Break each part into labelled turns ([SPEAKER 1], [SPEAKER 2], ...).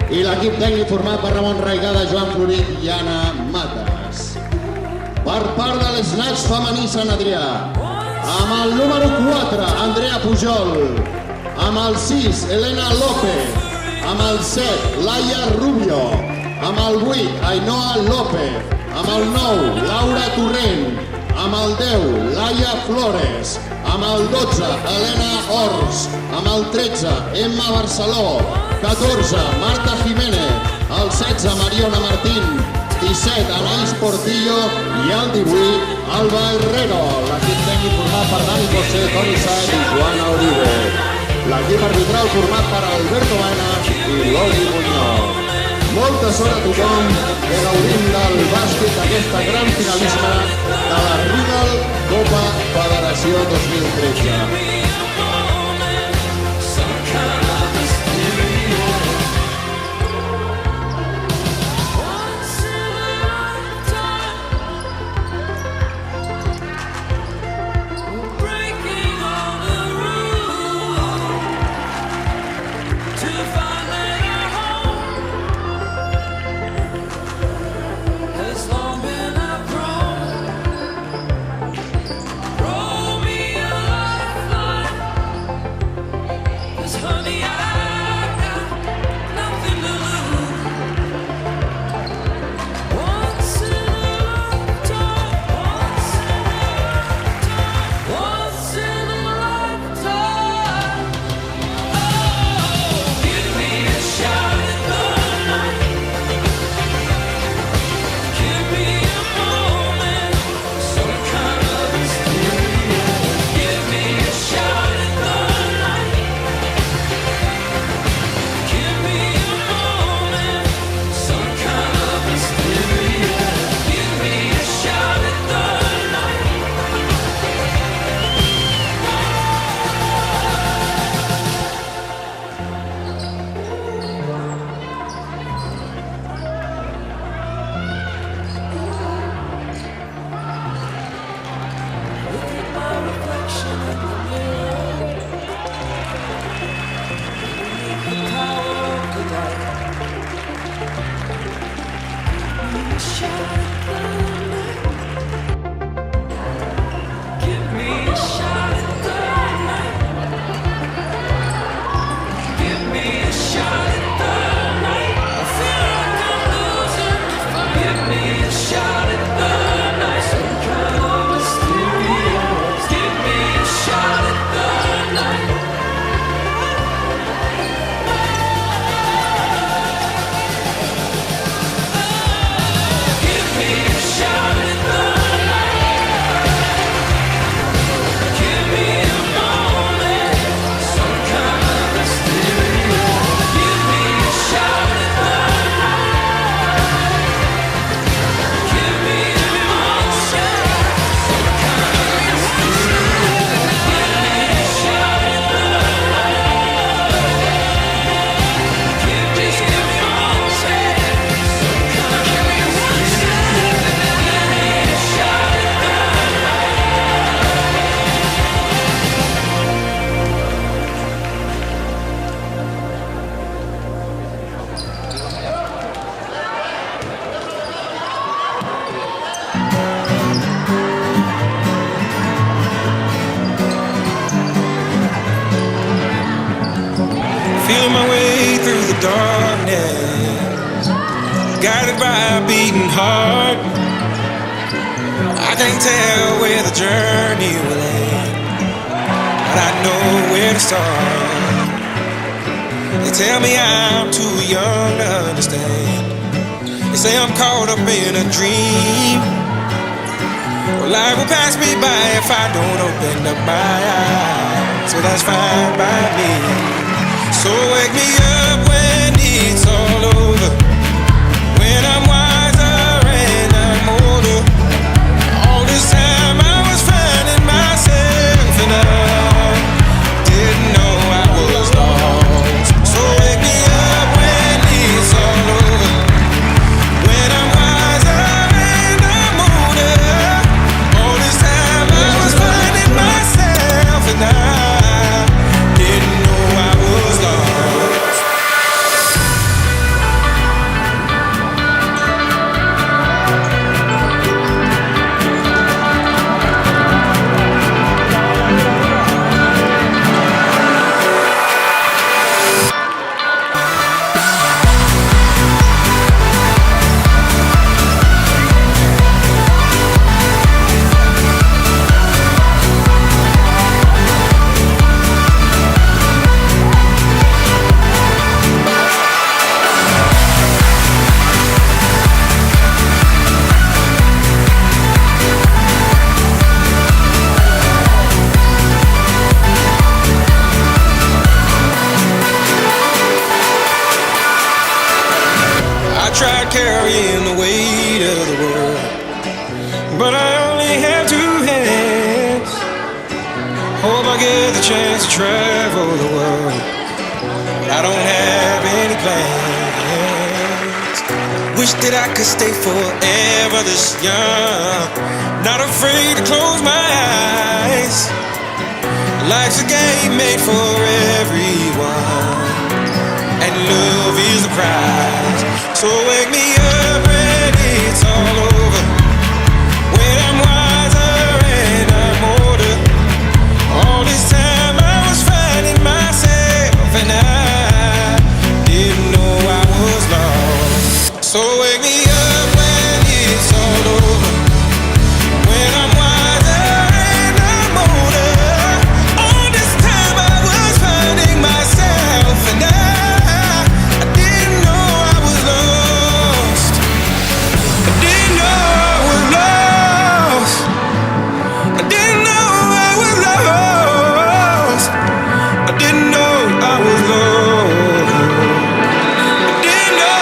[SPEAKER 1] I l'equip tècnic format per Ramon Raigada, Joan Florit i Anna Mates. Per part de l'Snatch femení Sant Adrià, amb el número 4, Andrea Pujol, amb el 6, Elena López, amb el 7, Laia Rubio, amb el 8, Ainhoa López, amb el 9, Laura Torrent, amb el 10, Laia Flores, amb el 12, Helena Ors, amb el 13, Emma Barceló, 14, Marta Jiménez, el 16, Mariona Martín, 17, Anaís Portillo i el 18, Alba Herrero. L'equip tècnic format per Dani José, Toni Saez i Joana Uribe. L'equip arbitral format per Alberto Baena i Loli Muñoz. Molta sort a tothom que gaudim del bàsquet d'aquesta gran finalista de la Rival Copa Federació 2013.
[SPEAKER 2] Feeling my way through the darkness, guided by a beating heart. I can't tell where the journey will end, but I know where to start. They tell me I'm too young to understand. They say I'm caught up in a dream. Well, life will pass me by if I don't open up my eyes, so that's fine by me. So wake me up when it's all over, when I'm wiser and I'm older. All this time I was finding myself and I didn't know I was lost. So wake me up when it's all over, when I'm wiser and I'm older. All this time I was finding myself and I didn't know I was lost. carrying the weight of the world. But I only have two hands. Hope I get the chance to travel the world. I don't have any plans. Wish that I could stay forever this young. Not afraid to close my eyes. Life's a game made for everyone, and love is the prize. So wake me up when it's all over, when I'm wiser and I'm older. All this time I was finding myself, and I didn't know I was lost. So wake me up when it's all over, when I'm wiser and I'm older. All this time I was finding myself, and I didn't know I was lost. I didn't know I was lost. I didn't know I was lost. I didn't know I was lost. I didn't know.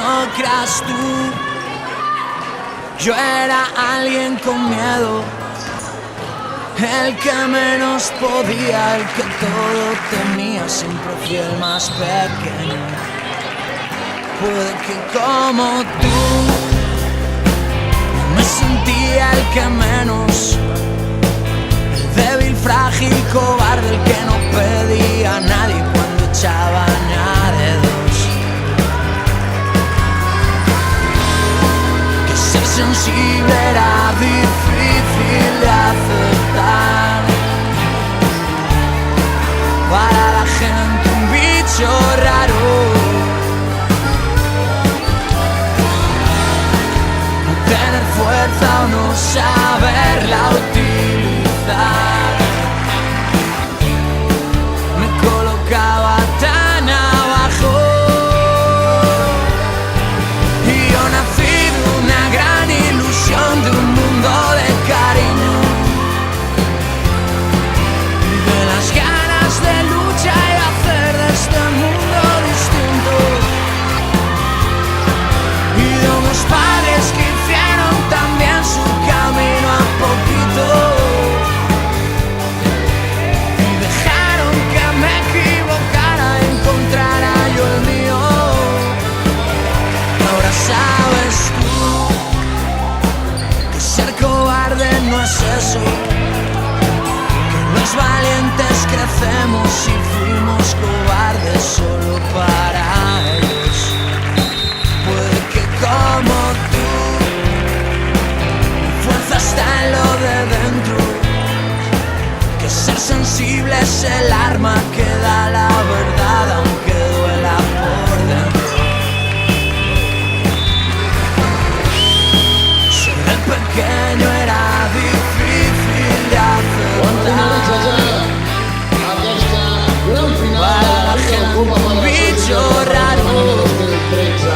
[SPEAKER 3] no creas tú. Yo era alguien con miedo, el que menos podía, el que todo tenía. Siempre fui el más pequeño. Puede que como tú me sentía el que menos, el débil, frágil, cobarde, el que no pedía a nadie cuando echaban a dedos. Que ser sensible era difícil de aceptar. Para la gente un bicho raro. Tener fuerza o no saberla utilizar. Me colocaba tan abajo. Y yo nací de una gran ilusión, de un mundo de cariño, de las ganas de lucha y hacer de este mundo distinto. Y de unos padres que hicieron también su camino a poquito y dejaron que me equivocara, encontrara yo el mío. Ahora sabes tú que ser cobarde no es eso, que los valientes crecemos y fuimos cobardes solo para ellos. Puede que como tú, mi fuerza está en lo de dentro, que ser sensible es el arma que da la verdad aunque duela por dentro. Ser el pequeño era difícil de
[SPEAKER 1] Quan finalitza
[SPEAKER 3] aceptar.
[SPEAKER 1] ja aquesta gran final
[SPEAKER 3] Para la
[SPEAKER 1] de la
[SPEAKER 3] gente
[SPEAKER 1] Copa
[SPEAKER 3] un
[SPEAKER 1] Federació
[SPEAKER 3] bicho
[SPEAKER 1] Lliure
[SPEAKER 3] raro.
[SPEAKER 1] Barcelona 2013.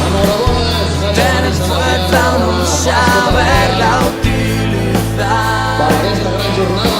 [SPEAKER 1] Enhorabona,
[SPEAKER 3] Tener fuerza o no saberla utilizar.
[SPEAKER 1] per aquesta gran jornada